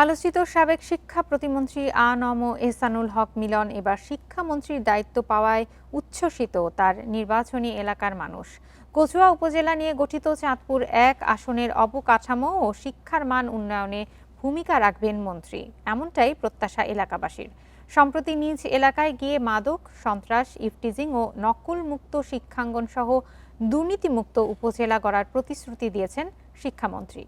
আলোচিত সাবেক শিক্ষা প্রতিমন্ত্রী আ.ন.ম এহসানুল হক মিলন এবার শিক্ষামন্ত্রীর দায়িত্ব পাওয়ায় উচ্ছ্বসিত তার নির্বাচনী এলাকার মানুষ। কচুয়া উপজেলা নিয়ে গঠিত চাঁদপুর ১ আসনের অবকাঠামো ও শিক্ষার মান উন্নয়নে ভূমিকা রাখবেন মন্ত্রী, এমনটাই প্রত্যাশা এলাকাবাসীর। সম্প্রতি নিজ এলাকায় গিয়ে মাদক, সন্ত্রাস, ইফটিজিং ও নকলমুক্ত শিক্ষাঙ্গন সহ দুর্নীতিমুক্ত উপজেলা গড়ার প্রতিশ্রুতি দিয়েছেন শিক্ষামন্ত্রী।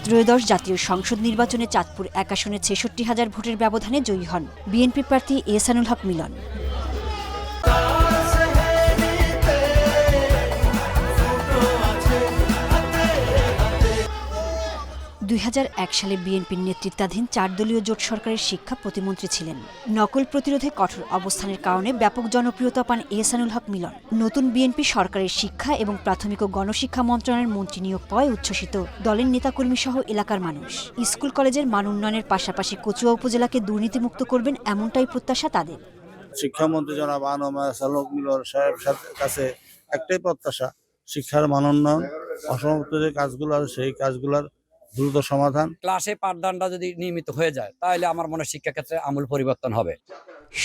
ত্রয়োদশ জাতীয় সংসদ নির্বাচনে চাঁদপুর ১ আসনে ৬৬,০০০ ভোটের ব্যবধানে জয়ী হন বিএনপি প্রার্থী এহসানুল হক মিলন। ২০০১ সালে বিএনপির নেতৃত্বাধীন ৪ দলীয় জোট সরকারের শিক্ষা প্রতিমন্ত্রী ছিলেন। নকল প্রতিরোধে কঠোর অবস্থানের কারণে ব্যাপক জনপ্রিয়তা পান এহসানুল হক মিলন। নতুন বিএনপি সরকারের শিক্ষা এবং প্রাথমিক ও গণশিক্ষা মন্ত্রণালয়ের মন্ত্রী নিয়োগ পাওয়ায় উচ্ছ্বসিত দলের নেতাকর্মী সহ এলাকার মানুষ। স্কুল কলেজের মান উন্নয়নের পাশাপাশি কচুয়া উপজেলাকে দুর্নীতিমুক্ত করবেন, এমনটাই প্রত্যাশা তাদের। শিক্ষামন্ত্রী জনাব আ.ন.ম এহসানুল হক মিলন সাহেবের কাছে একটাই প্রত্যাশা, শিক্ষার মান উন্নয়ন, অসমাপ্ত যে কাজগুলো আছে সেই কাজগুলোর দ্রুত সমাধান। ক্লাসে পাঠদানটা যদি নিয়মিত হয়ে যায় তাহলে আমার মনে হয় শিক্ষাক্ষেত্রে আমূল পরিবর্তন হবে।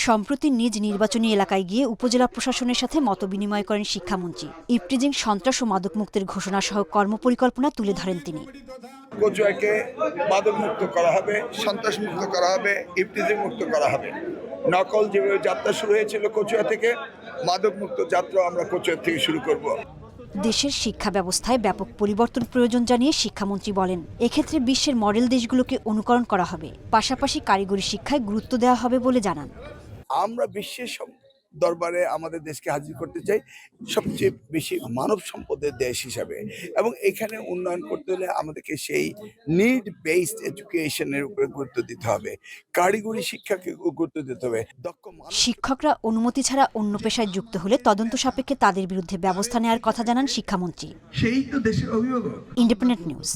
সম্প্রতি নিজ নির্বাচনী এলাকায় গিয়ে উপজেলা প্রশাসনের সাথে মতবিনিময় করেন শিক্ষামন্ত্রী। ইফটিজিং, সন্ত্রাস ও মাদক মুক্তের ঘোষণা সহ কর্মপরিকল্পনা তুলে ধরেন তিনি। কচুয়াকে মাদক মুক্ত করা হবে, সন্ত্রাস মুক্ত করা হবে, ইফটিজিং মুক্ত করা হবে। নকল যেভাবে যাত্রা শুরু হয়েছিল কচুয়া থেকে, মাদক মুক্ত যাত্রা আমরা কচুয়া থেকে শুরু করব। দেশের শিক্ষা ব্যবস্থায় ব্যাপক পরিবর্তন প্রয়োজন জানিয়ে শিক্ষামন্ত্রী বলেন, এক্ষেত্রে বিশ্বের মডেল দেশগুলোকে অনুকরণ করা হবে, পাশাপাশি কারিগরি শিক্ষায় গুরুত্ব দেওয়া হবে বলে জানান। আমরা বিশ্বের দরবারে আমাদের দেশকে হাজির করতে চাই সবচেয়ে বেশি মানব সম্পদের দেশ হিসাবে, এবং এখানে উন্নয়ন করতে হলে আমাদেরকে সেই নিড বেসড এডুকেশনের উপরে গুরুত্ব দিতে হবে, কারিগরি শিক্ষাকে গুরুত্ব দিতে হবে। শিক্ষকরা অনুমতি ছাড়া অন্য পেশায় যুক্ত হলে তদন্ত সাপেক্ষে তাদের বিরুদ্ধে ব্যবস্থা নেওয়ার কথা জানান শিক্ষামন্ত্রী। সেই তো দেশের অভিভাবক। Independent news.